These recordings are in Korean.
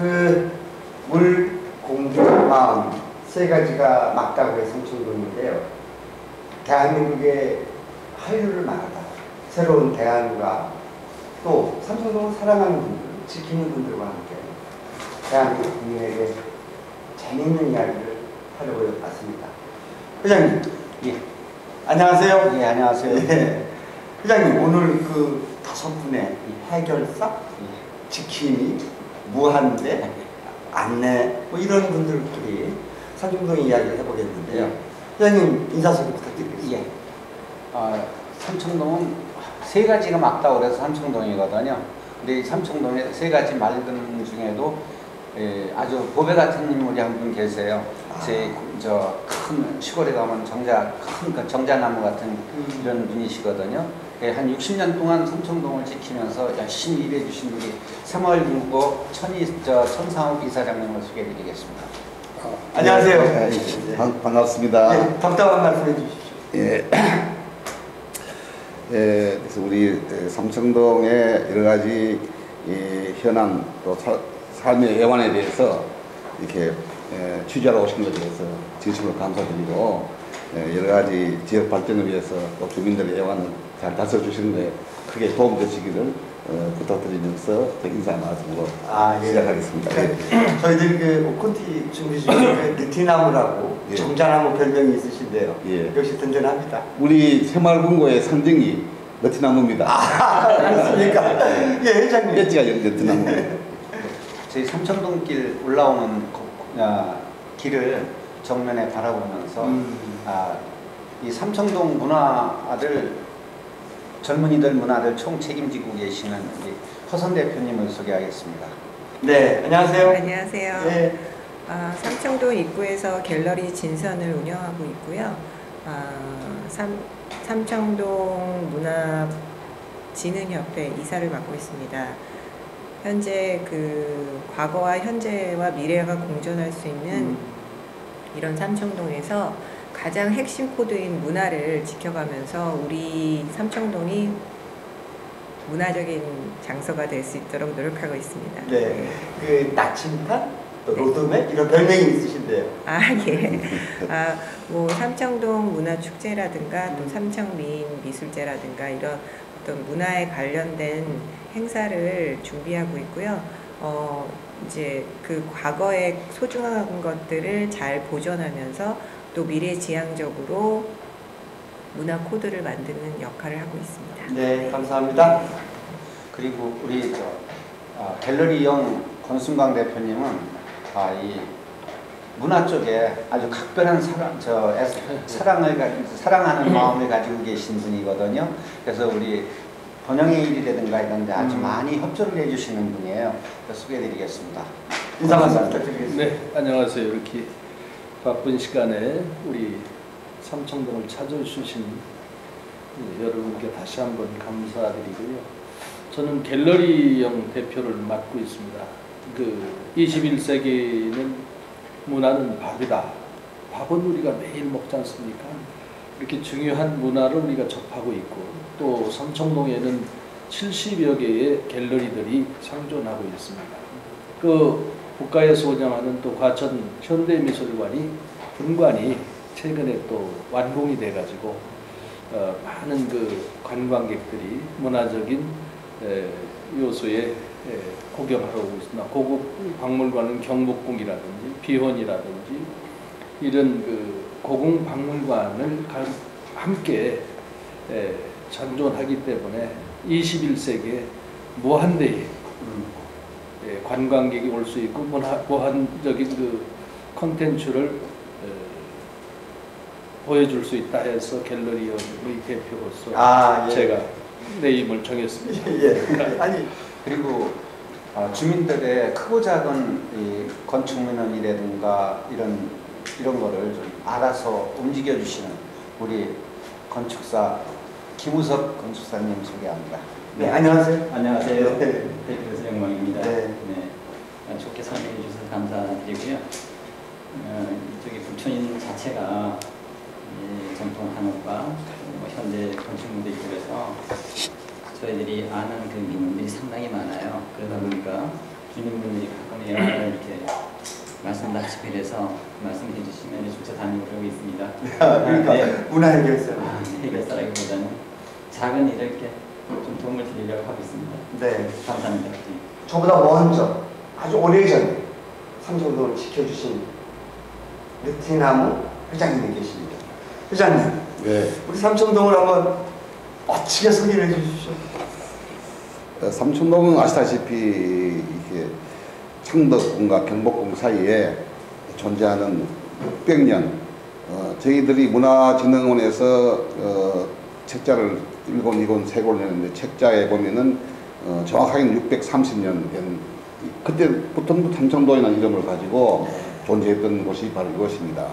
그 물, 공기, 마음 세 가지가 맞다고의 삼청동인데요. 대한민국의 한류를 말하다. 새로운 대안과 또 삼청동을 사랑하는 분들, 지키는 분들과 함께 대한민국 국민에게 재미있는 이야기를 하려고 왔습니다. 회장님, 예. 안녕하세요. 예, 안녕하세요. 예. 회장님, 오늘 그 5분의 해결사, 지킴이, 무한대, 안내 뭐 이런 분들끼리 삼청동 이야기를 해보겠는데요. 회장님 인사 소개 부탁드리겠습니다. 예. 삼청동은 세 가지가 맞다고 그래서 삼청동이거든요. 근데 이 삼청동에 세 가지 맑은 중에도 아주 보배 같은 인물이 한 분 계세요. 큰 시골에 가면 큰 정자나무 같은 이런 분이시거든요. 한 60년 동안 삼청동을 지키면서 열심히 일해 주신 분이 새마을금고 천상욱 이사장님을 소개해드리겠습니다. 안녕하세요. 네, 반갑습니다. 네, 답답한 말씀해 주십시오. 예. 그래서 우리 삼청동의 여러 가지 현황 또 삶의 애환에 대해서 이렇게 취재하러 오신 것에 대해서 진심으로 감사드리고 여러 가지 지역 발전을 위해서 또 주민들의 애환을 잘 다뤄주시는 데 크게 도움되시기를 부탁드리면서 인사 말씀으로 시작하겠습니다. 저희들 그 콘티 준비 중에 느티나무라고 정자나무 별명이 있으신데요. 역시 든든합니다. 우리 새마을금고의 상징이 느티나무입니다. 그렇습니까? 예, 회장님. 엣지가 느티나무. 저희 삼청동길 올라오는 길을 정면에 바라보면서 이 삼청동 문화를 젊은이들 문화를 총책임지고 계시는 허선 대표님을 소개하겠습니다. 네, 안녕하세요. 안녕하세요. 네. 삼청동 입구에서 갤러리 진선을 운영하고 있고요. 삼청동 문화진흥협회 이사를 맡고 있습니다. 현재 그 과거와 현재와 미래가 공존할 수 있는 이런 삼청동에서 가장 핵심 코드인 문화를 지켜가면서 우리 삼청동이 문화적인 장소가 될 수 있도록 노력하고 있습니다. 네, 그 나침반, 또 로드맵 이런 별명이 있으신데요. 예. 뭐 삼청동 문화축제라든가 또 삼청미인 미술제라든가 이런 어떤 문화에 관련된 행사를 준비하고 있고요. 이제 그 과거의 소중한 것들을 잘 보존하면서 또 미래지향적으로 문화 코드를 만드는 역할을 하고 있습니다. 네, 감사합니다. 그리고 우리 갤러리용 권순광 대표님은 이 문화 쪽에 아주 각별한 사랑하는 마음을 가지고 계신 분이거든요. 그래서 우리 번영의 일이라든가 이런 데 아주 많이 협조를 해주시는 분이에요. 소개해드리겠습니다. 인사 말씀 부탁드리겠습니다. 네, 안녕하세요. 이렇게 바쁜 시간에 우리 삼청동을 찾아주신 여러분께 다시 한번 감사드리고요. 저는 갤러리형 대표를 맡고 있습니다. 그 21세기는 문화는 밥이다. 밥은 우리가 매일 먹지 않습니까? 이렇게 중요한 문화를 우리가 접하고 있고 또 삼청동에는 70여 개의 갤러리들이 상존하고 있습니다. 그 국가에서 운영하는 또 과천 현대미술관이 분관이 최근에 또 완공이 돼가지고 많은 그 관광객들이 문화적인 요소에 구경하러 오고 있습니다. 고급 박물관은 경복궁이라든지 비원이라든지 이런 그 고궁 박물관을 함께 잔존하기 때문에 21세기에 무한대의 관광객이 올 수 있고 무한적인 그 콘텐츠를 보여줄 수 있다 해서 갤러리의 대표로서 제가 네임을 정했습니다. 아니 그리고 주민들의 크고 작은 이 건축민원이라든가 이런 거를 좀 알아서 움직여 주시는 우리 건축사 김우석 건축사님 소개합니다. 네, 안녕하세요. 안녕하세요. 네. 대표로서 영광입니다. 네. 좋게 설명해 주셔서 감사드리고요. 이쪽이 부천인 자체가 전통 한옥과 현대 건축물도 있고 그래서 저희들이 아는 그 민원들이 상당히 많아요. 그러다 보니까 주민분들이 가끔 영화를 이렇게 말씀다시피 해서 말씀해 주시면 조차 다니고 있습니다. 그러니까 네. 문화 해결사. 해결사라기보다는 작은 일을 이렇게 좀 도움을 드리려고 하고 있습니다. 네. 감사합니다. 저보다 먼저 아주 오래전에 삼성동을 지켜주신 느티나무 회장님이 계십니다. 회장님, 네. 우리 삼청동을 한번 멋지게 소개를 해주십시오. 삼청동은 아시다시피 이게 창덕궁과 경복궁 사이에 존재하는 600년 저희들이 문화진흥원에서 책자를 1권, 2권, 3권을 냈는데 책자에 보면은 정확하게는 630년 된 그때부터는 삼청동이라는 이름을 가지고 존재했던 곳이 바로 이것입니다.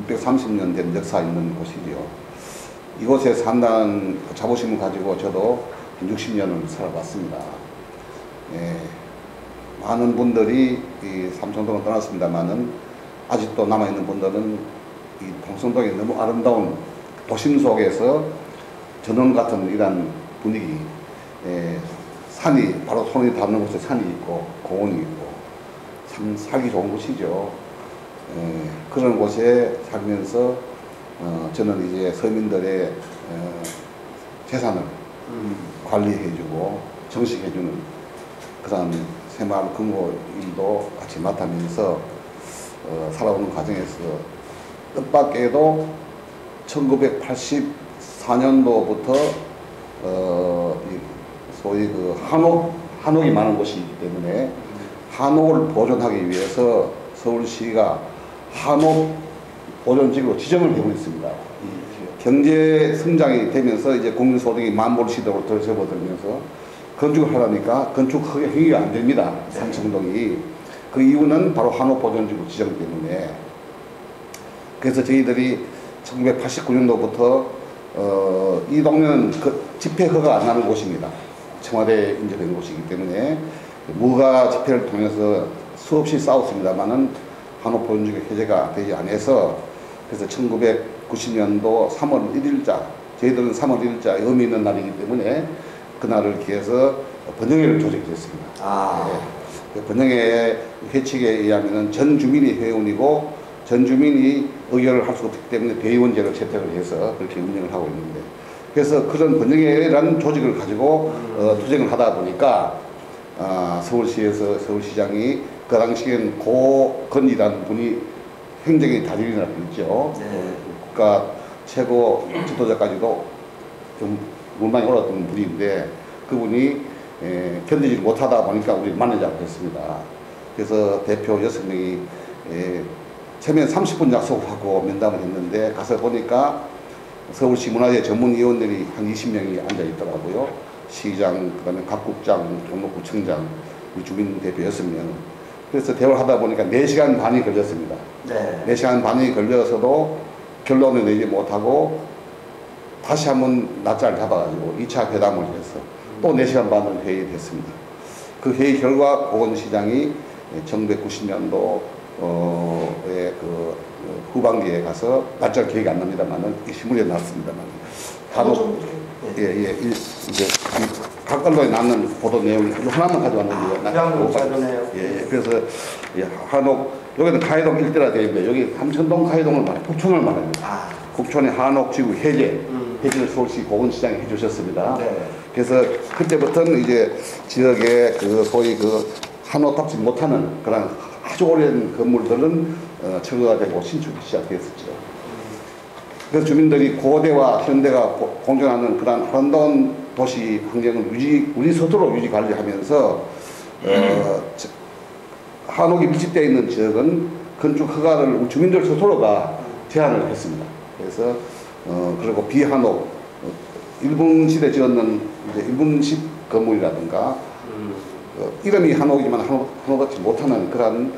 630년 된 역사 있는 곳이죠. 이곳에 산다는 자부심을 가지고 저도 60년을 살아봤습니다. 예, 많은 분들이 이 삼청동을 떠났습니다만은 아직도 남아있는 분들은 이 동성동이 너무 아름다운 도심 속에서 전원 같은 이런 분위기, 예, 산이 바로 손이 닿는 곳에 산이 있고 공원이 있고 참 살기 좋은 곳이죠. 예, 그런 곳에 살면서 저는 이제 서민들의 재산을 관리해주고 정식해주는 그런 새마을 금고 일도 같이 맡으면서 살아오는 과정에서 뜻밖에도 1984년도부터 소위 그 한옥이 많은 곳이기 때문에 한옥을 보존하기 위해서 서울시가 한옥 보존지구로 지정을 되고 있습니다. 경제 성장이 되면서 이제 국민소득이 만불시대로 더 접어들면서 건축을 하려니까 건축 행위가 안 됩니다. 삼청동이. 그 이유는 바로 한옥 보존지구 지정 때문에. 그래서 저희들이 1989년도부터 이 동네는 집회 허가가 안 나는 곳입니다. 청와대에 인정된 곳이기 때문에 무허가 집회를 통해서 수없이 싸웠습니다만은 한옥 보존지구 해제가 되지 않아서 그래서 1990년도 3월 1일자 저희들은 3월 1일자 의미 있는 날이기 때문에 그날을 기해서 번영회를 조직했습니다. 네. 번영회 회칙에 의하면 전 주민이 회원이고 전 주민이 의결을 할 수 없기 때문에 대의원제를 채택을 해서 그렇게 운영을 하고 있는데 그래서 그런 번영회라는 조직을 가지고 투쟁을 하다 보니까 서울시에서 서울시장이 그 당시엔 고건이라는 분이 행정의 달인이라고 있죠. 네. 국가 최고 지도자까지도 좀 물망이 올랐던 분인데 그분이 견디지 못하다 보니까 우리 만나자고 했습니다. 그래서 대표 6명이 처음에 30분 약속을 하고 면담을 했는데 가서 보니까 서울시 문화재 전문위원들이 한 20명이 앉아 있더라고요. 시장, 그 다음에 각국장, 종로구청장, 우리 주민 대표 6명. 그래서 대화를 하다 보니까 4시간 반이 걸렸습니다. 네. 4시간 반이 걸려서도 결론을 내지 못하고 다시 한번 날짜를 잡아가지고 2차 회담을 해서 또 4시간 반을 회의했습니다. 그 회의 결과 고건시장이 1990년도에 그 후반기에 가서 날짜를 기억이 안 납니다만은 신문에 나왔습니다만 바로 이제 각 언론에 나는 보도 내용이 하나만 가져왔는데요. 예, 그래서 한옥 여기는 가해동 일대라 되어 있는데 여기 삼청동 가해동을 말해 북촌을 말합니다. 북촌의 한옥 지구 해제를 서울시 고건시장이 해주셨습니다. 네. 그래서 그때부터는 이제 지역에 그 소위 그 한옥답지 못하는 그런 아주 오랜 건물들은 철거가 되고 신축이 시작됐었죠. 그래서 주민들이 고대와 현대가 공존하는 그런 아름다운 도시 환경을 우리 스스로 유지 관리하면서 한옥이 밀집되어 있는 지역은 건축 허가를 주민들 스스로가 제안을 했습니다. 그래서 그리고 비한옥 일본시대 지었는 이제 일본식 건물이라든가 이름이 한옥이지만 한옥같이 못하는 그런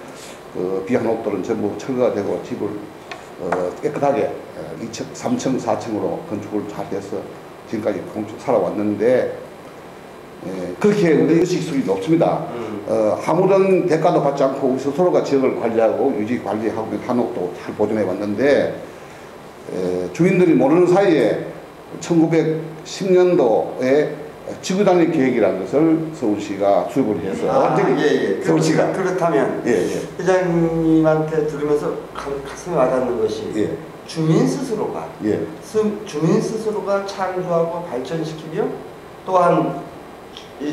비한옥들은 전부 철거가 되고 집을 깨끗하게 2층, 3층, 4층으로 건축을 잘 해서 지금까지 살아왔는데 그렇게 우리 의식수준이 높습니다. 아무런 대가도 받지 않고 우리 스스로가 지역을 관리하고 유지 관리하고 한옥도 잘 보존해 왔는데 주민들이 모르는 사이에 1910년도에 지구단위 계획이라는 것을 서울시가 수립을 해서 서울시가 그렇다면 회장님한테 들으면서 가슴에 와닿는 것이 주민 스스로가 주민 스스로가 창조하고 발전시키며 또한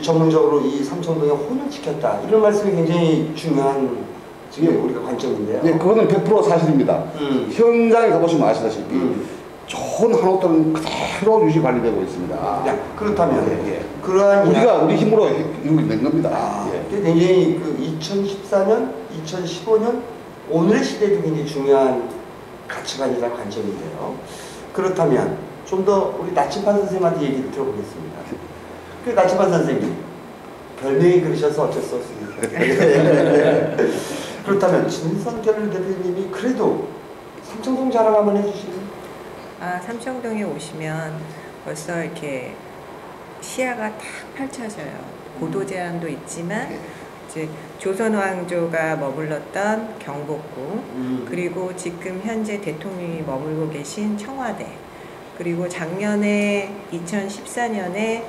전문적으로 이 삼청동의 혼을 지켰다 이런 말씀이 굉장히 중요한 지금 우리가 관점인데요. 네, 그거는 100% 사실입니다. 현장에 가보시면 아시다시피 좋은 한옥들은 그대로 유지 관리되고 있습니다. 그렇다면 그러한 우리 힘으로 이루어낸 겁니다. 굉장히 그 2014년, 2015년 오늘의 시대도 굉장히 중요한 가치관이나 관점인데요. 그렇다면 좀 더 우리 나침반 선생님한테 얘기를 들어보겠습니다. 그 나침반 선생님 별명이 그러셔서 어쩔 수 없습니다. 그렇다면 진성결 대표님이 그래도 삼청동 자랑 한번 해주시면. 삼청동에 오시면 벌써 이렇게 시야가 딱 펼쳐져요. 고도 제한도 있지만 이제 조선 왕조가 머물렀던 경복궁, 그리고 지금 현재 대통령이 머물고 계신 청와대, 그리고 작년에 2014년에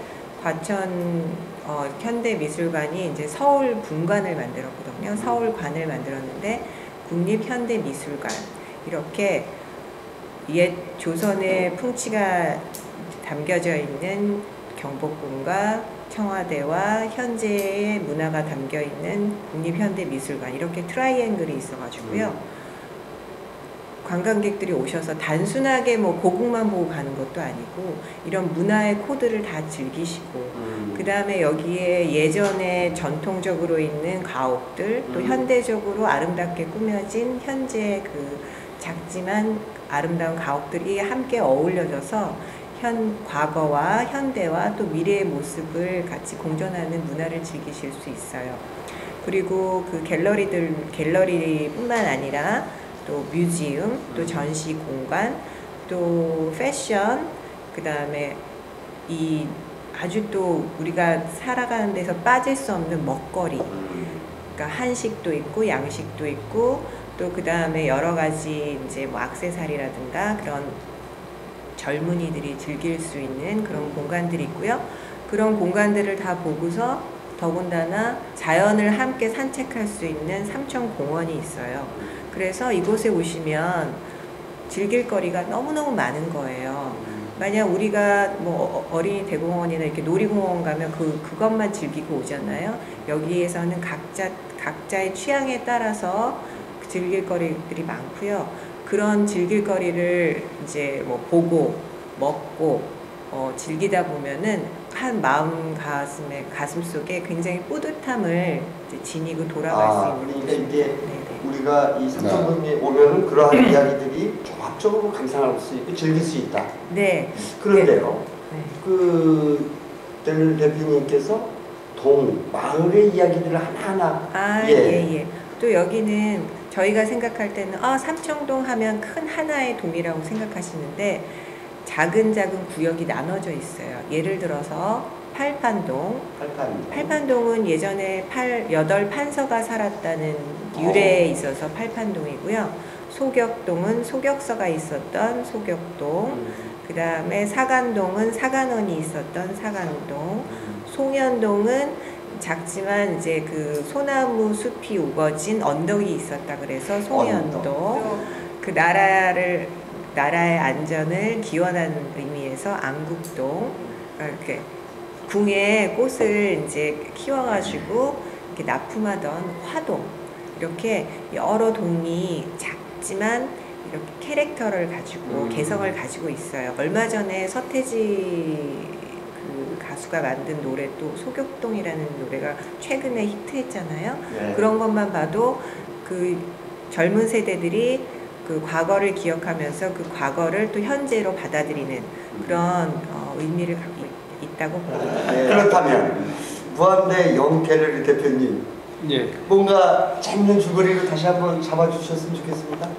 과천 현대미술관이 이제 서울 분관을 만들었거든요. 서울관을 만들었는데 국립현대미술관 이렇게 옛 조선의 풍치가 담겨져 있는 경복궁과 청와대와 현재의 문화가 담겨있는 국립현대미술관 이렇게 트라이앵글이 있어가지고요. 관광객들이 오셔서 단순하게 뭐 고궁만 보고 가는 것도 아니고 이런 문화의 코드를 다 즐기시고 그 다음에 여기에 예전에 전통적으로 있는 가옥들 또 현대적으로 아름답게 꾸며진 현재 그 작지만 아름다운 가옥들이 함께 어울려져서 과거와 현대와 또 미래의 모습을 같이 공존하는 문화를 즐기실 수 있어요. 그리고 그 갤러리뿐만 아니라 또 뮤지엄, 또 전시 공간, 또 패션, 그 다음에 이 아주 또 우리가 살아가는 데서 빠질 수 없는 먹거리, 그러니까 한식도 있고 양식도 있고 또 그 다음에 여러 가지 이제 뭐 액세서리라든가 그런 젊은이들이 즐길 수 있는 그런 공간들이 있고요. 그런 공간들을 다 보고서 더군다나 자연을 함께 산책할 수 있는 삼청공원이 있어요. 그래서 이곳에 오시면 즐길 거리가 너무너무 많은 거예요. 만약 우리가 뭐 어린이 대공원이나 이렇게 놀이공원 가면 그것만 즐기고 오잖아요. 여기에서는 각자의 취향에 따라서 즐길 거리들이 많고요. 그런 즐길 거리를 이제 뭐 보고 먹고 즐기다 보면은 한 가슴 속에 굉장히 뿌듯함을 지니고 돌아갈 수 있는. 그러니까 이게 우리가 이 삼청동에 오면은 그러한 이야기들이 종합적으로 감상할 수 있고 즐길 수 있다. 네. 그런데요. 그 대표님께서 마을의 이야기들을 하나하나. 예. 또 여기는 저희가 생각할 때는 삼청동 하면 큰 하나의 동이라고 생각하시는데 작은 구역이 나눠져 있어요. 예를 들어서 팔판동은 예전에 8판서가 살았다는 유래에 있어서 팔판동이고요. 소격동은 소격서가 있었던 소격동, 그 다음에 사간동은 사간원이 있었던 사간동, 송현동은 작지만 이제 그 소나무 숲이 우거진 언덕이 있었다 그래서 송현동, 그 나라의 안전을 기원하는 의미에서 안국동, 이렇게 궁에 꽃을 이제 키워가지고 이렇게 납품하던 화동, 이렇게 여러 동이 작지만 이렇게 캐릭터를 가지고 개성을 가지고 있어요. 얼마 전에 서태지 그 가수가 만든 노래 또 소격동이라는 노래가 최근에 히트했잖아요. 네. 그런 것만 봐도 그 젊은 세대들이 그 과거를 기억하면서 그 과거를 또 현재로 받아들이는 그런 의미를 갖고 있다고 봅니다. 네. 그렇다면 무한대 영갤러리 대표님, 뭔가 재밌는 줄거리를 다시 한번 잡아주셨으면 좋겠습니다.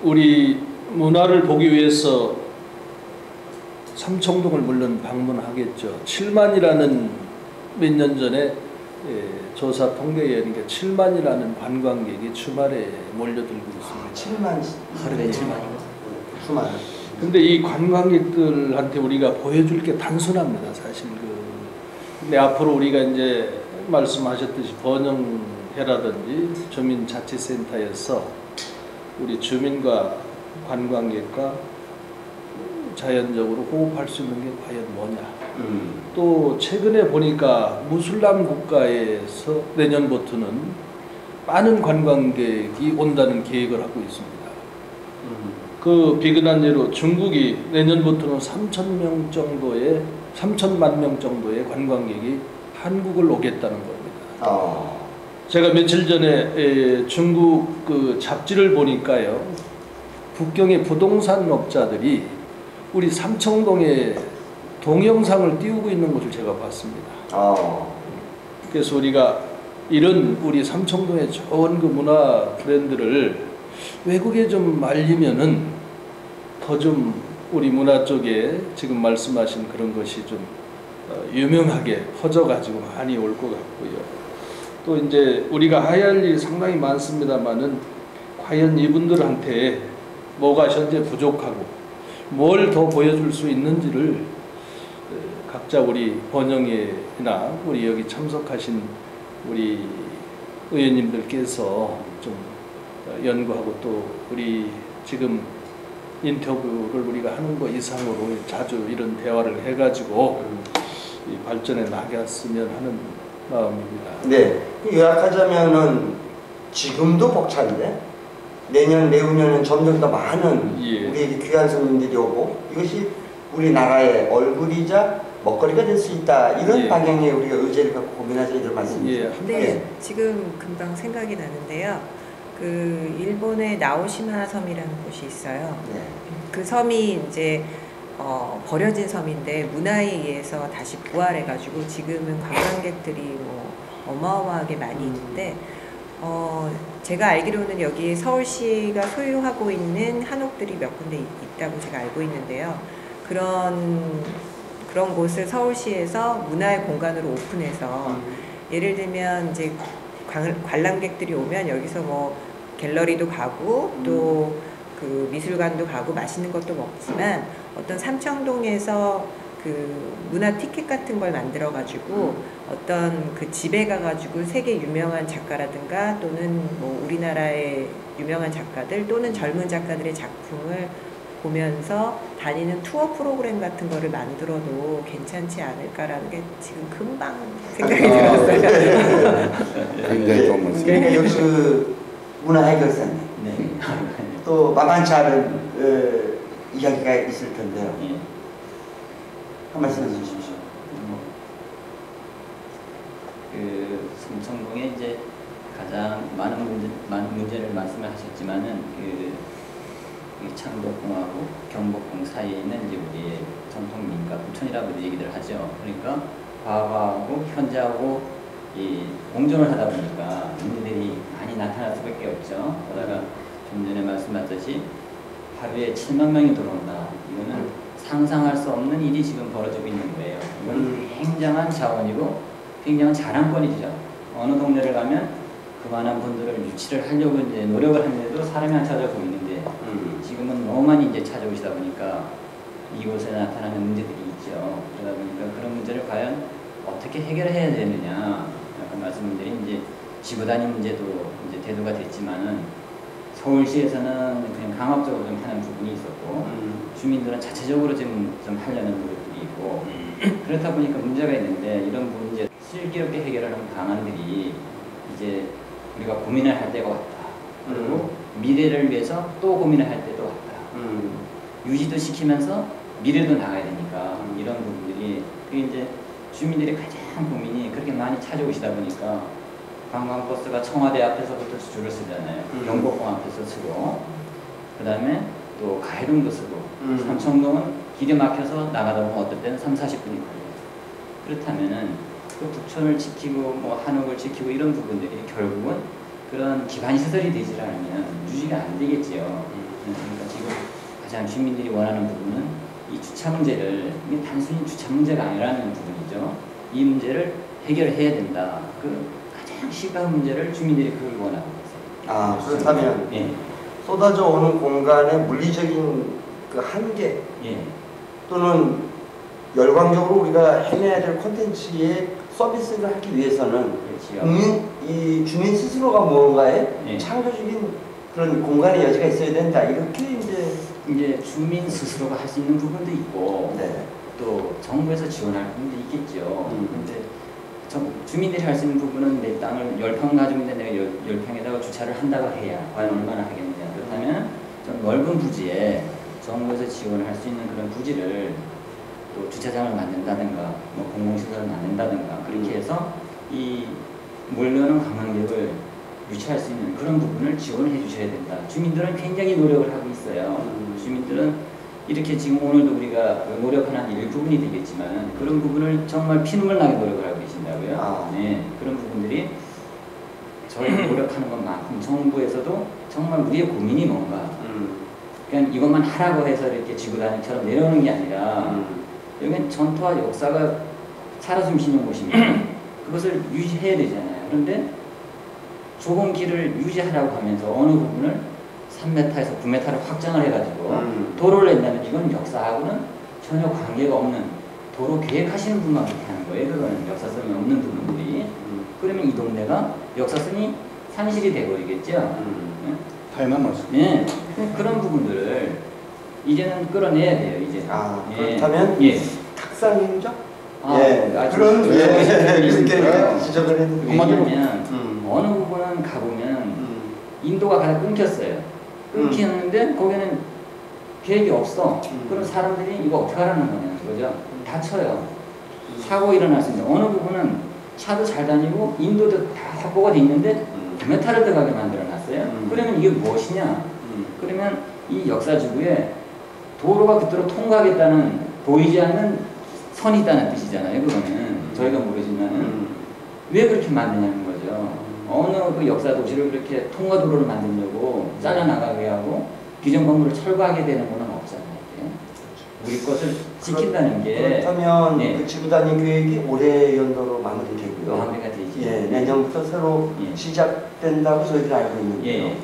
우리 문화를 보기 위해서 삼청동을 물론 방문하겠죠. 7만이라는 몇 년 전에 조사 통계에 7만이라는 관광객이 주말에 몰려들고 있습니다. 7만? 하루에 7만이요? 주말. 근데 이 관광객들한테 우리가 보여줄 게 단순합니다, 사실. 근데 앞으로 우리가 이제 말씀하셨듯이 번영회라든지 주민자치센터에서 우리 주민과 관광객과 자연적으로 호흡할 수 있는 게 과연 뭐냐. 또 최근에 보니까 무슬람 국가에서 내년부터는 많은 관광객이 온다는 계획을 하고 있습니다. 그 비근한 예로 중국이 내년부터는 3천만 명 정도의 관광객이 한국을 오겠다는 겁니다. 제가 며칠 전에 중국 그 잡지를 보니까요, 북경의 부동산 업자들이 우리 삼청동에 동영상을 띄우고 있는 것을 제가 봤습니다. 그래서 우리가 이런 우리 삼청동의 좋은 그 문화 브랜드를 외국에 좀 알리면은 더 좀 우리 문화 쪽에 지금 말씀하신 그런 것이 좀 유명하게 퍼져가지고 많이 올 것 같고요. 또 이제 우리가 해야 할 일이 상당히 많습니다만은 과연 이분들한테 뭐가 현재 부족하고 뭘 더 보여줄 수 있는지를 각자 우리 번영회나 우리 여기 참석하신 우리 의원님들께서 좀 연구하고 또 우리 지금 인터뷰를 우리가 하는 것 이상으로 자주 이런 대화를 해가지고 이 발전해 나갔으면 하는 마음입니다. 네, 요약하자면은 지금도 벅찬데 내년 내후년은 점점 더 많은 우리에게 귀한 손님들이 오고 이것이 우리나라의 얼굴이자 먹거리가 될 수 있다, 이런 방향의 우리가 의제를 갖고 고민하자, 이런 말씀이죠. 네, 지금 금방 생각이 나는데요. 그 일본의 나오시마 섬이라는 곳이 있어요. 그 섬이 이제 버려진 섬인데 문화에 의해서 다시 부활해가지고 지금은 관광객들이 뭐 어마어마하게 많이 있는데, 제가 알기로는 여기 서울시가 소유하고 있는 한옥들이 몇 군데 있다고 제가 알고 있는데요. 그런 곳을 서울시에서 문화의 공간으로 오픈해서 예를 들면 이제 관람객들이 오면 여기서 뭐 갤러리도 가고 또 그 미술관도 가고 맛있는 것도 먹지만 어떤 삼청동에서 그 문화 티켓 같은 걸 만들어 가지고 어떤 그 집에 가가지고 세계 유명한 작가라든가 또는 뭐 우리나라의 유명한 작가들 또는 젊은 작가들의 작품을 보면서 다니는 투어 프로그램 같은 거를 만들어도 괜찮지 않을까라는 게 지금 금방 생각이 들었어요. 굉장히 좋은 말씀. 여기 그 문화해결사님 또 만만치 않은 이야기가 있을 텐데요. 한 말씀 해주십시오. 그 삼청동에 이제 가장 많은 문제를 말씀을 하셨지만은 그 창덕궁하고 경복궁 사이에 있는 이제 우리의 전통 민가 부천이라고 얘기들 하죠. 그러니까 과거하고 현재하고 이 공존을 하다 보니까 문제들이 많이 나타날 수밖에 없죠. 그러다가 좀 전에 말씀하셨듯이 하루에 7만 명이 들어온다. 이거는 상상할 수 없는 일이 지금 벌어지고 있는 거예요. 이건 굉장한 자원이고 굉장한 자랑거리죠. 어느 동네를 가면 그만한 분들을 유치를 하려고 이제 노력을 하는데도 사람이 안 찾아 보이는데 지금은 너무 많이 이제 찾아오시다 보니까 이곳에 나타나는 문제들이 있죠. 그러다 보니까 그런 문제를 과연 어떻게 해결해야 되느냐. 약간 말씀드린 이제 지구 단위 문제도 이제 대두가 됐지만은 서울시에서는 그냥 강압적으로 좀 하는 부분이 있었고 주민들은 자체적으로 좀 하려는 노력들이 있고 그렇다 보니까 문제가 있는데 이런 문제 슬기롭게 해결하는 방안들이 이제 우리가 고민을 할 때가 왔다. 그리고 미래를 위해서 또 고민을 할 때도 왔다. 유지도 시키면서 미래도 나가야 되니까 이런 부분들이 그게 이제 주민들의 가장 고민이 그렇게 많이 찾아오시다 보니까 관광버스가 청와대 앞에서부터 줄을 쓰잖아요. 경복궁 앞에서 쓰고 그 다음에 또 가해동도 쓰고 삼청동은 길이 막혀서 나가다 보면 어떨 때는 30, 40분이 걸려요. 그렇다면은 그 부천을 지키고 뭐 한옥을 지키고 이런 부분들이 결국은 그런 기반 시설이 되질 않으면 유지가 안 되겠지요. 그러니까 지금 가장 주민들이 원하는 부분은 이 주차 문제를 이게 단순히 주차 문제가 아니라는 부분이죠. 이 문제를 해결해야 된다. 그 가장 심각한 문제를 주민들이 그걸 원하고 있어요. 그렇다면 쏟아져 오는 공간의 물리적인 그 한계 예. 또는 열광적으로 우리가 해내야 될 콘텐츠의 서비스를 하기 위해서는 그렇지요. 이 주민 스스로가 무언가에 예. 창조적인 그런 공간의 여지가 있어야 된다. 이렇게 이제 주민 스스로가 할 수 있는 부분도 있고 네. 또 정부에서 지원할 부분도 있겠죠. 음. 근데 주민들이 할 수 있는 부분은 내 땅을 10평 가지고 있는데 내가 10평에다가 주차를 한다고 해야 과연 얼마나 하겠느냐. 그렇다면 좀 넓은 부지에 정부에서 지원할 수 있는 그런 부지를 또 주차장을 만든다든가 뭐 공공시설을 만든다든가 그렇게 해서 이 몰려오는 관광객을 유치할 수 있는 그런 부분을 지원을 해 주셔야 된다. 주민들은 굉장히 노력을 하고 있어요. 주민들은 이렇게 지금 오늘도 우리가 노력하는 일부분이 되겠지만 그런 부분을 정말 피눈물 나게 노력을 하고 계신다고요. 아. 네, 그런 부분들이 저희 노력하는 것만큼 정부에서도 정말 우리의 고민이 뭔가 그냥 이것만 하라고 해서 이렇게 지구단위처럼 내려오는 게 아니라 여기는 전투와 역사가 살아 숨쉬는 곳이면 그것을 유지해야 되잖아요. 그런데 좁은 길을 유지하라고 하면서 어느 부분을 3m에서 9m를 확장을 해가지고 도로를 낸다면 이건 역사하고는 전혀 관계가 없는 도로 계획하시는 분만 그렇게 하는 거예요. 그거는 역사성이 없는 부분들이. 그러면 이 동네가 역사성이 산실이 되버리겠죠. 다양한 말씀. 예. 그런 부분들을 이제는 끌어내야 돼요. 이제. 그렇다면 예. 탁상행정? 아주 그런 예. 이렇게 지적을 했는데 왜냐하면 어느 부분은 가보면 인도가 가다 끊겼어요. 끊겼는데 거기는 계획이 없어. 그럼 사람들이 이거 어떻게 하라는 거냐는 거죠. 다쳐요. 사고 일어날 수 있는 어느 부분은 차도 잘 다니고 인도도 다 확보가 돼 있는데 9m를 들어가게 만들어놨어요. 그러면 이게 무엇이냐? 그러면 이 역사지구에 도로가 그대로 통과하겠다는 보이지 않는 선이 있다는 뜻이잖아요. 그거는 저희가 모르지만은 왜 그렇게 만드냐는 거죠. 어느 그 역사 도시를 그렇게 통과 도로를 만들려고 잘라나가게 하고 기존 건물을 철거하게 되는 건 없잖아요. 우리 것을 지킨다는 게 그렇다면 예. 그 지구 단위 계획이 올해 연도로 마무리되고요. 마무리가 되지. 예, 내년부터 새로 예. 시작된다고 저희들이 알고 있는데요. 예.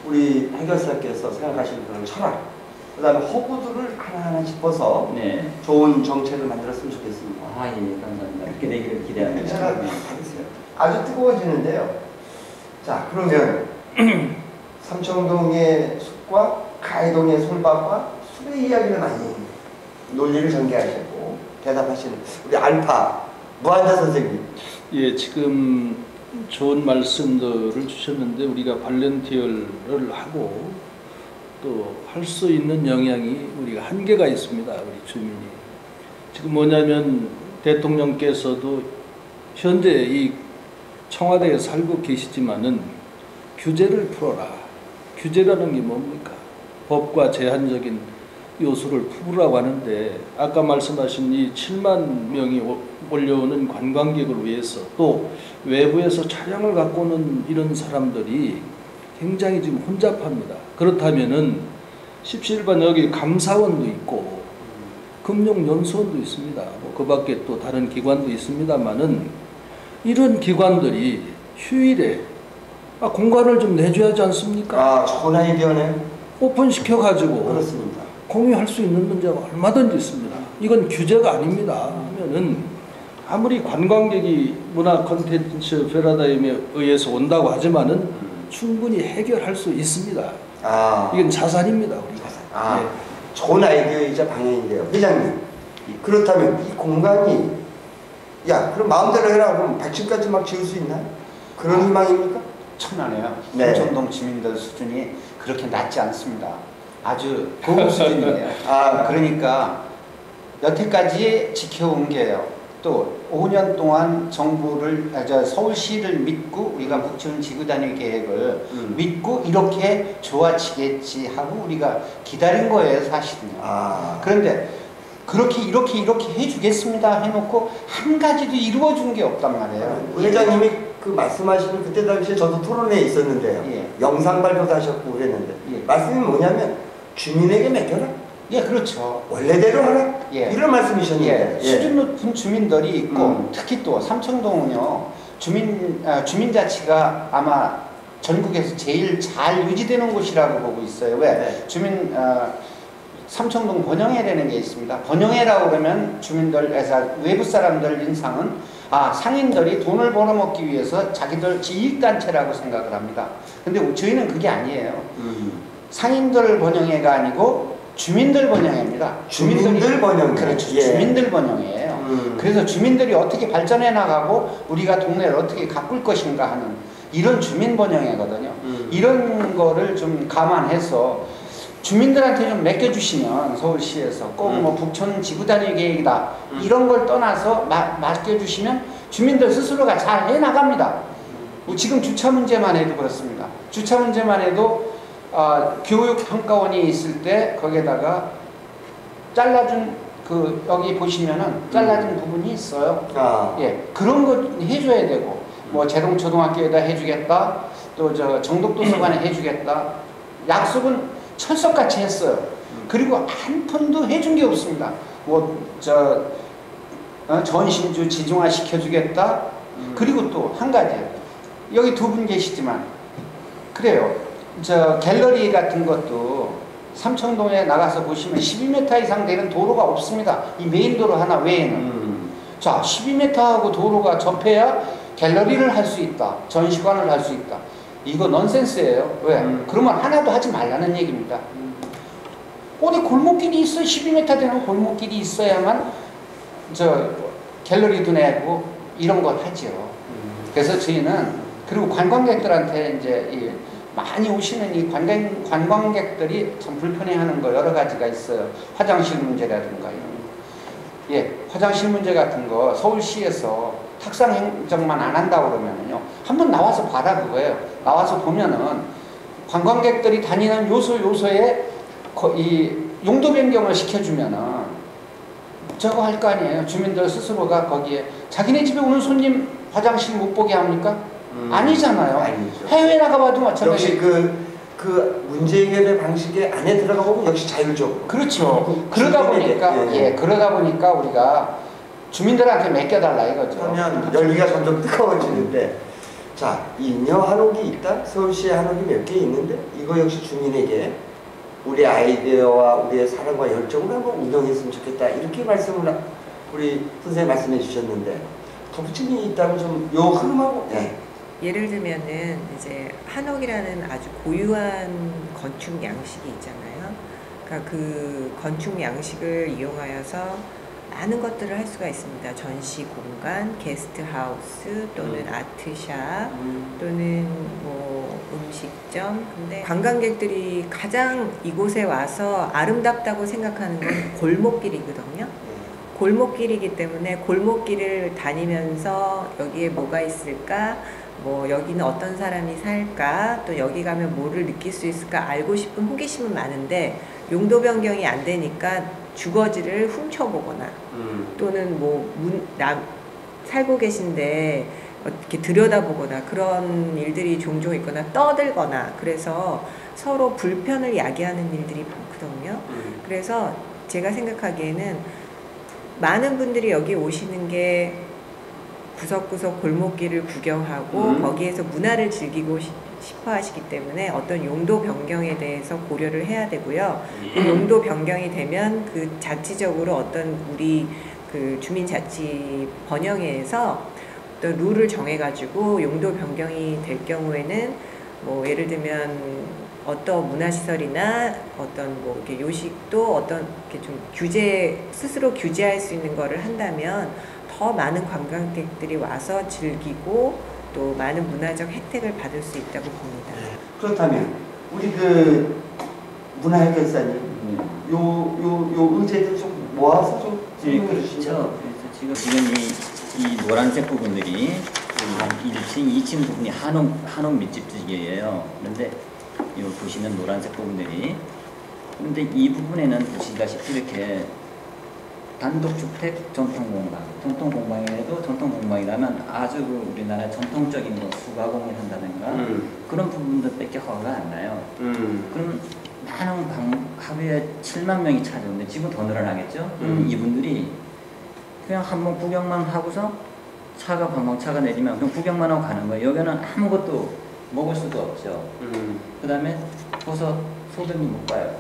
우리 해결사께서 생각하시는 그런 철학, 그다음에 허구들을 하나하나 짚어서 네. 좋은 정책을 만들었으면 좋겠습니다. 아, 예, 감사합니다. 그렇게 되기를 기대합니다. 제가 받으세요. 아주 뜨거워지는데요. 자, 그러면 삼청동의 숲과 가해동의 솔밭과 숲의 이야기를 많이 논리를 전개하시고 대답하시는 우리 알파 무한자 선생님. 예, 지금 좋은 말씀들을 주셨는데 우리가 발렌티어를 하고 또 할 수 있는 영향이 우리가 한계가 있습니다. 우리 주민이. 지금 뭐냐면 대통령께서도 현재 이 청와대에 살고 계시지만은 규제를 풀어라. 규제라는 게 뭡니까? 법과 제한적인 요소를 풀으라고 하는데 아까 말씀하신 이 7만 명이 몰려오는 관광객을 위해서 또 외부에서 차량을 갖고 오는 이런 사람들이 굉장히 지금 혼잡합니다. 그렇다면은 17번 여기 감사원도 있고 금융연수원도 있습니다. 그 밖에 또 다른 기관도 있습니다만은 이런 기관들이 휴일에 공간을 좀 내줘야 하지 않습니까? 좋은 아이디어네. 오픈시켜 가지고 그렇습니다. 공유할 수 있는 문제가 얼마든지 있습니다. 이건 규제가 아닙니다. 하면은 아무리 관광객이 문화 콘텐츠 패러다임에 의해서 온다고 하지만은 충분히 해결할 수 있습니다. 이건 자산입니다. 우리가. 네. 좋은 아이디어이자 방향인데요. 회장님, 그렇다면 이 공간이 그럼 마음대로 해라. 그럼 100층까지 막 지을 수 있나요? 그런 희망입니까? 천만에요. 네. 삼청동 주민들 수준이 그렇게 낮지 않습니다. 아주 고급 수준이에요. 그러니까 여태까지 지켜온 게요. 또 5년 동안 정부를, 서울시를 믿고 우리가 묵지훈 지구단위 계획을 믿고 이렇게 좋아지겠지 하고 우리가 기다린 거예요, 사실은요. 그런데 그렇게 이렇게 해주겠습니다 해놓고 한 가지도 이루어준 게 없단 말이에요. 회장님이 그 말씀하시는 그때 당시에 저도 토론회에 있었는데요. 예. 영상 발표도 하셨고 그랬는데 예. 말씀이 뭐냐면 주민에게 맡겨라. 예, 그렇죠. 원래대로 하라. 예. 이런 말씀이셨는데. 수준 높은 주민들이 있고 특히 또 삼청동은요 주민자치가 아마 전국에서 제일 잘 유지되는 곳이라고 보고 있어요. 왜? 네. 삼청동 번영회라는 게 있습니다. 번영회라고 그러면 주민들에서 외부 사람들 인상은 상인들이 돈을 벌어먹기 위해서 자기들 이익단체라고 생각을 합니다. 근데 저희는 그게 아니에요. 상인들 번영회가 아니고 주민들 번영회입니다. 주민들 번영회. 그렇죠. 예. 주민들 번영회예요. 그래서 주민들이 어떻게 발전해 나가고 우리가 동네를 어떻게 가꿀 것인가 하는 이런 주민 번영회거든요. 이런 거를 좀 감안해서 주민들한테 좀 맡겨주시면 서울시에서 꼭 뭐 북촌 지구단위 계획이다 이런 걸 떠나서 맡겨주시면 주민들 스스로가 잘 해나갑니다. 지금 주차 문제만 해도 그렇습니다. 주차 문제만 해도 교육평가원이 있을 때 거기에다가 잘라준 여기 보시면은 잘라준 부분이 있어요. 예, 그런 거 해줘야 되고 뭐 재동초등학교에다 해주겠다, 또 저 정독도서관에 해주겠다 약속은 철석같이 했어요. 그리고 한 푼도 해준 게 없습니다. 전신주 지중화 시켜주겠다. 그리고 또 한 가지 여기 두 분 계시지만 그래요. 갤러리 같은 것도 삼청동에 나가서 보시면 12m 이상 되는 도로가 없습니다. 이 메인 도로 하나 외에는. 자, 12m하고 도로가 접해야 갤러리를 할 수 있다. 전시관을 할 수 있다. 이거 넌센스예요. 왜? 그러면 하나도 하지 말라는 얘기입니다. 어디 골목길이 있어. 12m 되는 골목길이 있어야만 갤러리도 내고 이런 걸 하죠. 그래서 저희는 그리고 관광객들한테 이제 많이 오시는 이 관광객들이 참 불편해하는 거 여러 가지가 있어요. 화장실 문제라든가 이런 거. 예, 화장실 문제 같은 거 서울시에서 탁상 행정만 안 한다고 그러면은요. 한번 나와서 봐라 그거예요. 나와서 보면은 관광객들이 다니는 요소에 이 용도 변경을 시켜주면은 저거 할 거 아니에요. 주민들 스스로가 거기에 자기네 집에 오는 손님 화장실 못 보게 합니까? 아니잖아요. 아니죠. 해외 나가봐도 마찬가지. 역시 그 문제 해결의 방식에 안에 들어가 보면 역시 자율적으로. 그렇죠. 그러다 보니까 우리가 주민들한테 맡겨달라 이거죠. 그러면 열기가 점점 뜨거워지는데, 자, 잉여 한옥이 있다. 서울시에 한옥이 몇 개 있는데 이거 역시 주민에게 우리 아이디어와 우리의 사랑과 열정을 한번 운영했으면 좋겠다. 이렇게 말씀을 우리 선생님 말씀해 주셨는데 덧붙임이 있다면 좀 요 흐름하고. 네. 예를 들면은 이제 한옥이라는 아주 고유한 건축 양식이 있잖아요. 그러니까 그 건축 양식을 이용하여서 많은 것들을 할 수가 있습니다. 전시 공간, 게스트하우스 또는 아트샵 또는 뭐 음식점. 근데 관광객들이 가장 이곳에 와서 아름답다고 생각하는 건 골목길이거든요. 골목길이기 때문에 골목길을 다니면서 여기에 뭐가 있을까, 뭐 여기는 어떤 사람이 살까, 또 여기 가면 뭐를 느낄 수 있을까 알고 싶은 호기심은 많은데 용도 변경이 안 되니까 주거지를 훔쳐보거나 또는 뭐 살고 계신데 이렇게 들여다보거나 그런 일들이 종종 있거나 떠들거나 그래서 서로 불편을 야기하는 일들이 많거든요. 그래서 제가 생각하기에는 많은 분들이 여기 오시는 게 구석구석 골목길을 구경하고 거기에서 문화를 즐기고 싶어 하시기 때문에 어떤 용도 변경에 대해서 고려를 해야 되고요. 그 용도 변경이 되면 그 자치적으로 어떤 우리 그 주민자치 번영회에서 어떤 룰을 정해가지고 용도 변경이 될 경우에는 뭐 예를 들면 어떤 문화시설이나 어떤 뭐 이렇게 요식도 어떤 이렇게 좀 스스로 규제할 수 있는 거를 한다면 더 많은 관광객들이 와서 즐기고 또 많은 문화적 혜택을 받을 수 있다고 봅니다. 그렇다면 우리 그 문화해결사님 요 의제들 좀 모아서 좀 설명해 주시죠. 그래서 지금 이 노란색 부분들이 한 1층, 2층 부분이 한옥 밑집지기예요. 그런데 이 보시는 노란색 부분들이, 그런데 이 부분에는 보시다시피 이렇게 단독주택 전통공방에도 전통공방이라면 아주 우리나라 전통적인 뭐 수가공을 한다든가 그런 부분들밖에 허가가 안 나요. 그럼 많은 하루에 7만 명이 찾아오는데 지금 더 늘어나겠죠? 이분들이 그냥 한번 구경만 하고서 차가 내리면 그냥 구경만 하고 가는 거예요. 여기는 아무것도 먹을 수도 없죠. 그 다음에 버섯 소변도 못 가요.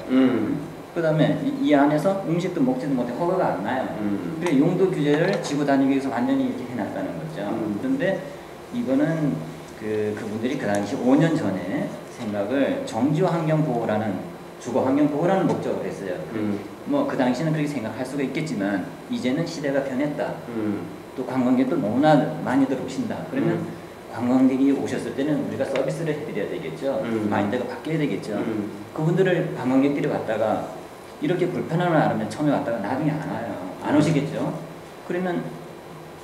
그다음에 이 안에서 음식도 먹지도 못해 허가가 안 나요. 그래 용도 규제를 지구 단위 계획에서 완전히 이렇게 해놨다는 거죠. 그런데 이거는 그분들이 그 당시 5년 전에 생각을 정지와 환경 보호라는 주거 환경 보호라는 목적으로 했어요. 뭐 그 당시는 그렇게 생각할 수가 있겠지만 이제는 시대가 변했다. 또 관광객도 너무나 많이들 오신다. 그러면 관광객이 오셨을 때는 우리가 서비스를 해드려야 되겠죠. 마인드가 바뀌어야 되겠죠. 그분들을 관광객들이 왔다가 이렇게 불편함을 알으면 처음에 왔다가 나중에 안 와요. 안 오시겠죠. 그러면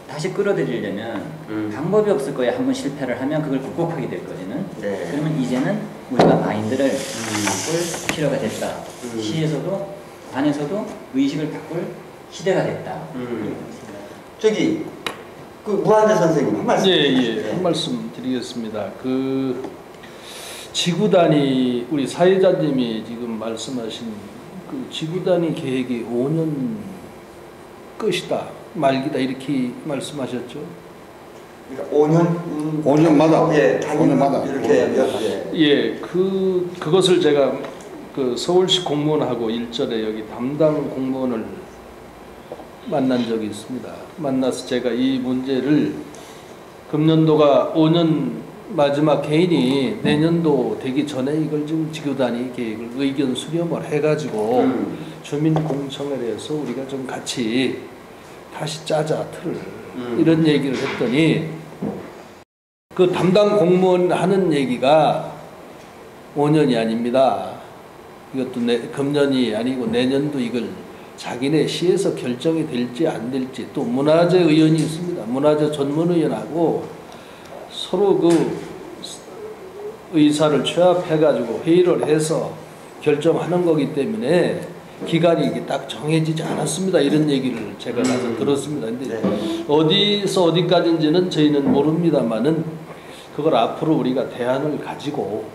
다시 끌어들이려면 방법이 없을 거예요. 한번 실패를 하면 그걸 극복하게 될 거지는. 네. 그러면 이제는 우리가 마인드를 바꿀 필요가 됐다. 시에서도 관에서도 의식을 바꿀 시대가 됐다. 저기 그 무한대 선생님 한 말씀. 예, 한 말씀 드리겠습니다. 그 지구 단위 우리 사회자님이 지금 말씀하신 그 지구 단위 계획이 5년 끝이다, 말기다 이렇게 말씀하셨죠? 그러니까 5년 5년마다 예, 5년마다 이렇게 예, 그것을 제가 그 서울시 공무원하고 일전에 여기 담당 공무원을 만난 적이 있습니다. 만나서 제가 이 문제를 금년도가 5년 마지막 개인이 내년도 되기 전에 이걸 지금 지구 단위 계획을 의견 수렴을 해가지고 주민 공청회를 해서 우리가 좀 같이 다시 짜자 틀을 이런 얘기를 했더니 그 담당 공무원 하는 얘기가 5년이 아닙니다. 이것도 금년이 아니고 내년도 이걸 자기네 시에서 결정이 될지 안 될지, 또 문화재 의원이 있습니다. 문화재 전문의원하고 서로 그 의사를 취합해가지고 회의를 해서 결정하는 거기 때문에 기간이 이게 딱 정해지지 않았습니다. 이런 얘기를 제가 가서 들었습니다. 근데 어디서 어디까지인지는 저희는 모릅니다만은 그걸 앞으로 우리가 대안을 가지고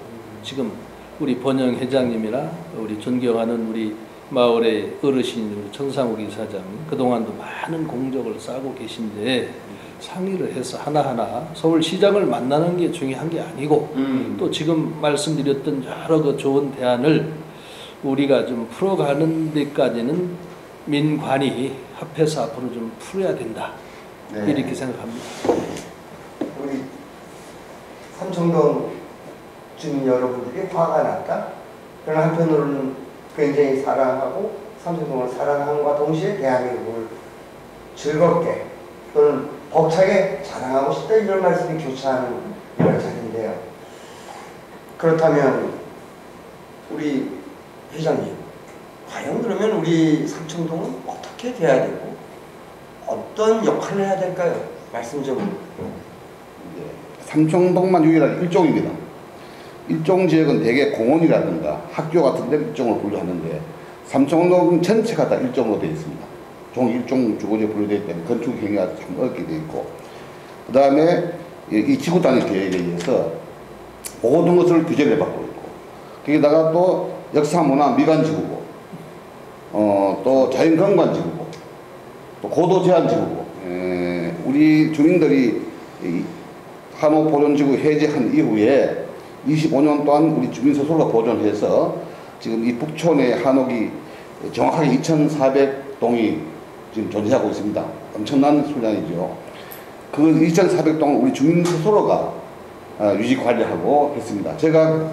지금 우리 번영 회장님이나 우리 존경하는 우리 마을의 어르신 우리 천상욱 이사장 그동안도 많은 공적을 쌓고 계신데 상의를 해서 하나하나 서울시장을 만나는 게 중요한 게 아니고 또 지금 말씀드렸던 여러 그 좋은 대안을 우리가 좀 풀어가는 데까지는 민관이 합해서 앞으로 좀 풀어야 된다. 네. 이렇게 생각합니다. 우리 삼청동 주민 여러분들이 화가 났다. 그러나 한편으로는 굉장히 사랑하고 삼청동을 사랑함과 동시에 대한민국을 즐겁게 또는 벅차게 자랑하고 싶다, 이런 말씀이 교차하는 이런 자리인데요. 그렇다면 우리 회장님, 과연 그러면 우리 삼청동은 어떻게 돼야 되고 어떤 역할을 해야 될까요? 말씀 좀. 삼청동만 유일한 일종입니다. 일종 지역은 대개 공원이라든가 학교 같은 데 일종으로 분류하는데 삼청동 전체가 다 일종으로 되어 있습니다. 종 일종 주거지에 분류되어 있기 때문에 건축 행위가 참 어렵게 되어 있고, 그 다음에 이 지구 단위 계획에 의해서 모든 것을 규제를 받고 있고, 거기다가 또 역사 문화 미관 지구고, 또 자연경관 지구고, 또 고도 제한 지구고, 우리 주민들이 한옥 보존지구 해제한 이후에 25년 동안 우리 주민 스스로가 보존해서 지금 이 북촌의 한옥이 정확하게 2,400동이 지금 존재하고 있습니다. 엄청난 수량이죠. 그 2,400동을 우리 주민 스스로가 유지 관리하고 했습니다. 제가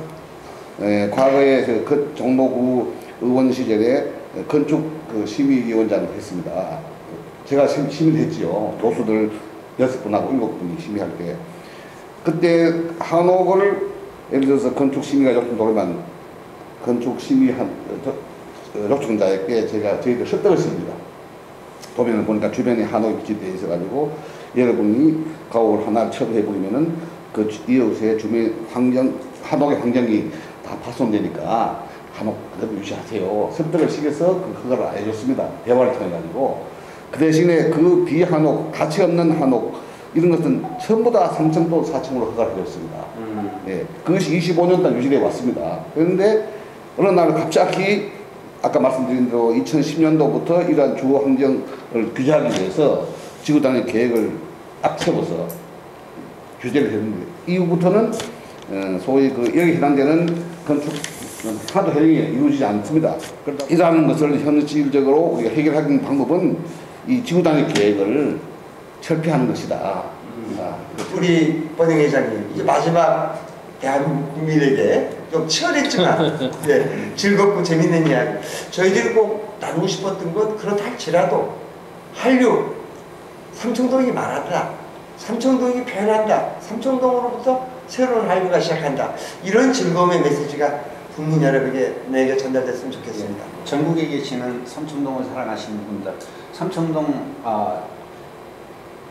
과거에 그 종로구 의원 시절에 건축 심의위원장을 했습니다. 제가 심의를 했지요. 노수들 6분하고 7분이 심의할 때. 그때 한옥을 예를 들어서 건축 심의가 요청되면 건축 심의 요청자에게 저희들 설득을 했습니다. 도면을 보니까 주변에 한옥이 비치되어 있어가지고 여러분이 가옥을 하나 처리해버리면은 그 이웃의 주변 한옥의 환경이 다 파손되니까 한옥 그대로 유지하세요. 설득을 시켜서 그 허가를 안 해줬습니다. 대화를 통해가지고. 그 대신에 그 비한옥, 가치 없는 한옥, 이런 것은 전부 다 3층도 4층으로 허가를 해줬습니다. 예, 그것이 25년 동안 유지되어 왔습니다. 그런데 어느 날 갑자기 아까 말씀드린 대로 2010년도부터 이러한 주거 환경을 규제하기 위해서 지구 단위 계획을 앞세워서 규제를 했는데, 이후부터는 소위 여기 해당되는 건축 하나도 해결이 이루어지지 않습니다. 이러한 것을 현실적으로 우리가 해결하는 방법은 이 지구단위 계획을 철폐하는 것이다. 우리 번영 회장님, 이제 마지막 대한민국 국민에게 좀 치열했지만 네, 즐겁고 재밌는 이야기. 저희들이 꼭 나누고 싶었던 건 그렇다 할지라도 한류, 삼청동이 말한다. 삼청동이 변한다. 삼청동으로부터 새로운 한류가 시작한다. 이런 즐거움의 메시지가 국민 여러분에게 전달됐으면 좋겠습니다. 전국에 계시는 삼청동을 사랑하시는 분들, 삼청동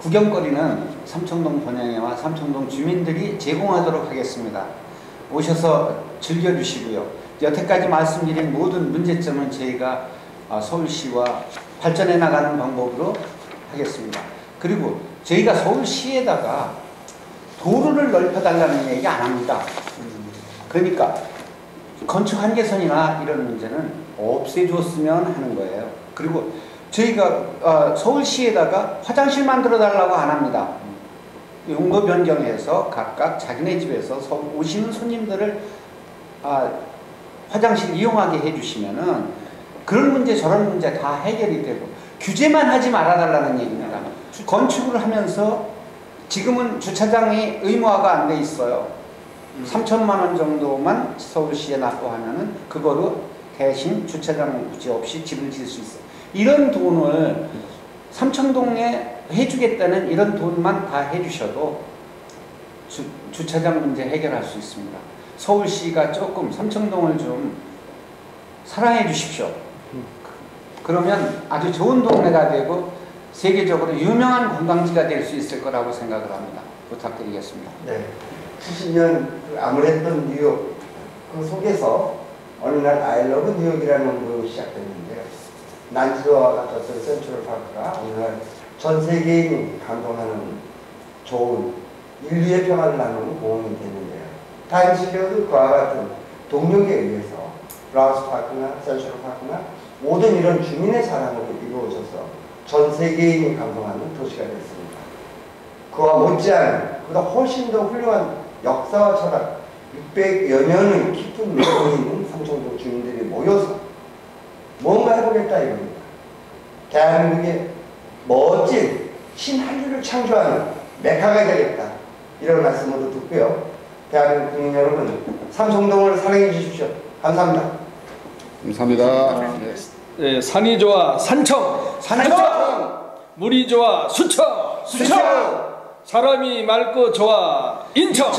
구경거리는 삼청동 번영회와 삼청동 주민들이 제공하도록 하겠습니다. 오셔서 즐겨주시고요. 여태까지 말씀드린 모든 문제점은 저희가 서울시와 발전해 나가는 방법으로 하겠습니다. 그리고 저희가 서울시에다가 도로를 넓혀달라는 얘기 안 합니다. 그러니까 건축 한계선이나 이런 문제는 없애줬으면 하는 거예요. 그리고 저희가 서울시에다가 화장실 만들어 달라고 안 합니다. 용도 변경해서 각각 자기네 집에서 오시는 손님들을 화장실 이용하게 해주시면은 그런 문제 저런 문제 다 해결이 되고 규제만 하지 말아달라는 얘기입니다. 건축을 하면서 지금은 주차장이 의무화가 안 돼 있어요. 3천만 원 정도만 서울시에 납부하면은 그거로 대신 주차장 유지 없이 집을 지을 수 있어요. 이런 돈을 삼청동에 해주겠다는 이런 돈만 다 해주셔도 주차장 문제 해결할 수 있습니다. 서울시가 조금 삼청동을 좀 사랑해 주십시오. 그러면 아주 좋은 동네가 되고 세계적으로 유명한 관광지가 될 수 있을 거라고 생각을 합니다. 부탁드리겠습니다. 네. 90년 암울했던 뉴욕 그 속에서 어느 날 I love 뉴욕이라는 운동이 시작됐는데요. 난지도와 같았던 센트럴파크가 어느 날 전 세계인이 감동하는 좋은 인류의 평화를 나누는 공원이 됐는데요. 타임슬리어도 그와 같은 동력에 의해서 브라우스파크나 센트럴파크나 모든 이런 주민의 사랑으로 이루어져서 전 세계인이 감동하는 도시가 됐습니다. 그와 못지않은 그보다 훨씬 더 훌륭한 역사와 철학 600여 년의 깊은 내용이 있는 삼청동 주민들이 모여서 뭔가 해보겠다 이겁니다. 대한민국의 멋진 신한류를 창조하는 메카가 되겠다 이런 말씀으로 듣고요. 대한민국 국민 여러분 삼청동을 사랑해 주십시오. 감사합니다. 감사합니다. 네, 산이 좋아 산청, 물이 좋아 수청, 사람이 맑고 좋아 인천.